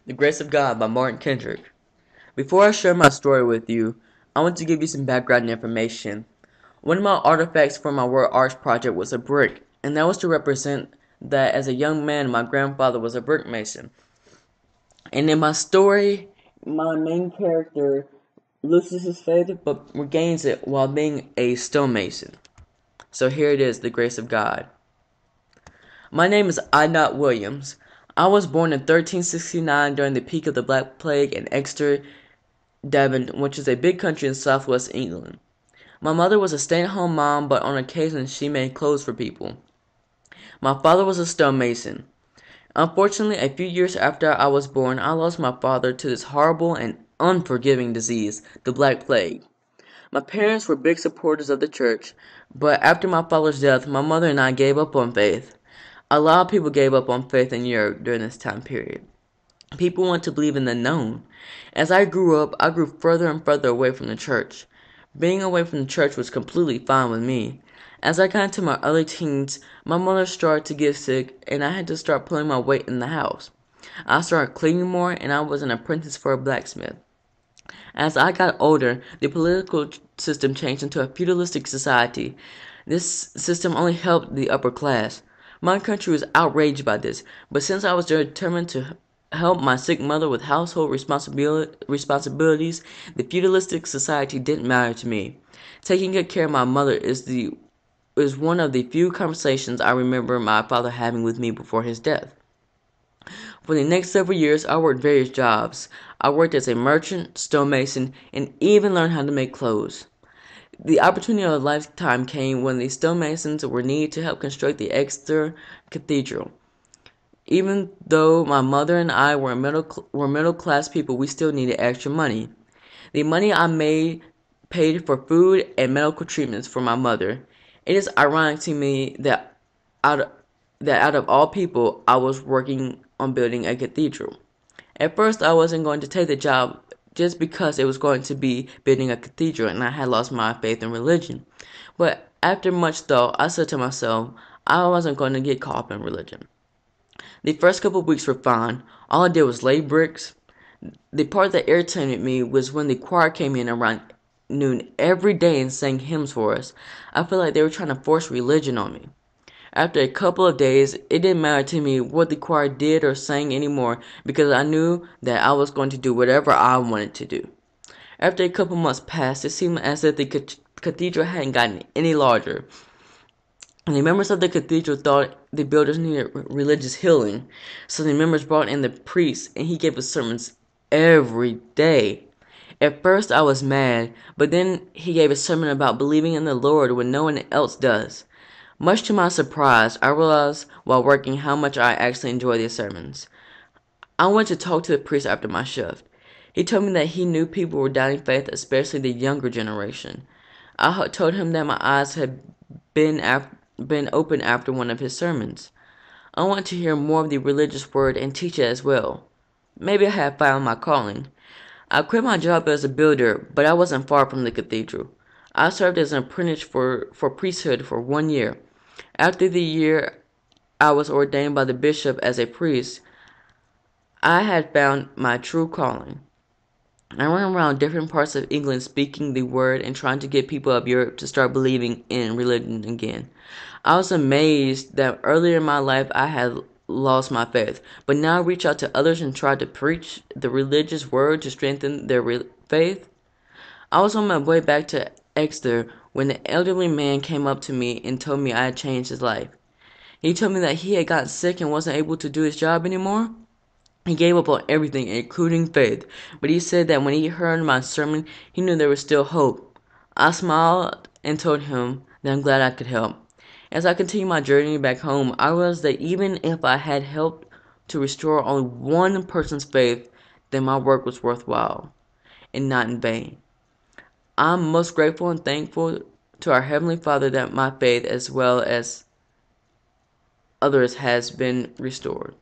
The Grace of God by Martin Kendrick. Before I share my story with you, I want to give you some background information. One of my artifacts for my World Arts project was a brick, and that was to represent that as a young man, my grandfather was a brick mason. And in my story, my main character loses his faith but regains it while being a stonemason. So here it is, the grace of God. My name is I. Williams. I was born in 1369 during the peak of the Black Plague in Exeter, Devon, which is a big country in southwest England. My mother was a stay-at-home mom, but on occasion she made clothes for people. My father was a stonemason. Unfortunately, a few years after I was born, I lost my father to this horrible and unforgiving disease, the Black Plague. My parents were big supporters of the church, but after my father's death, my mother and I gave up on faith. A lot of people gave up on faith in Europe during this time period. People want to believe in the known. As I grew up, I grew further and further away from the church. Being away from the church was completely fine with me. As I got into my early teens, my mother started to get sick, and I had to start pulling my weight in the house. I started cleaning more, and I was an apprentice for a blacksmith. As I got older, the political system changed into a feudalistic society. This system only helped the upper class. My country was outraged by this, but since I was determined to help my sick mother with household responsibilities, the feudalistic society didn't matter to me. Taking good care of my mother is one of the few conversations I remember my father having with me before his death. For the next several years, I worked various jobs. I worked as a merchant, stonemason, and even learned how to make clothes. The opportunity of a lifetime came when the stonemasons were needed to help construct the Exeter Cathedral. Even though my mother and I were middle class people, we still needed extra money. The money I made paid for food and medical treatments for my mother. It is ironic to me that out of all people, I was working on building a cathedral. At first, I wasn't going to take the job just because it was going to be building a cathedral and I had lost my faith in religion. But after much thought, I said to myself, I wasn't going to get caught up in religion. The first couple of weeks were fine. All I did was lay bricks. The part that irritated me was when the choir came in around noon every day and sang hymns for us. I felt like they were trying to force religion on me. After a couple of days, it didn't matter to me what the choir did or sang anymore because I knew that I was going to do whatever I wanted to do. After a couple months passed, it seemed as if the cathedral hadn't gotten any larger. And the members of the cathedral thought the builders needed religious healing, so the members brought in the priest and he gave us sermons every day. At first I was mad, but then he gave a sermon about believing in the Lord when no one else does. Much to my surprise, I realized while working how much I actually enjoy these sermons. I went to talk to the priest after my shift. He told me that he knew people were doubting faith, especially the younger generation. I told him that my eyes had been open after one of his sermons. I want to hear more of the religious word and teach it as well. Maybe I have found my calling. I quit my job as a builder, but I wasn't far from the cathedral. I served as an apprentice for priesthood for 1 year. After the year I was ordained by the bishop as a priest, I had found my true calling. I went around different parts of England speaking the word and trying to get people of Europe to start believing in religion again. I was amazed that earlier in my life I had lost my faith, but now I reach out to others and try to preach the religious word to strengthen their faith. I was on my way back to Exeter when an elderly man came up to me and told me I had changed his life. He told me that he had gotten sick and wasn't able to do his job anymore. He gave up on everything, including faith, but he said that when he heard my sermon, he knew there was still hope. I smiled and told him that I'm glad I could help. As I continued my journey back home, I realized that even if I had helped to restore only one person's faith, then my work was worthwhile and not in vain. I'm most grateful and thankful to our Heavenly Father that my faith, as well as others, has been restored.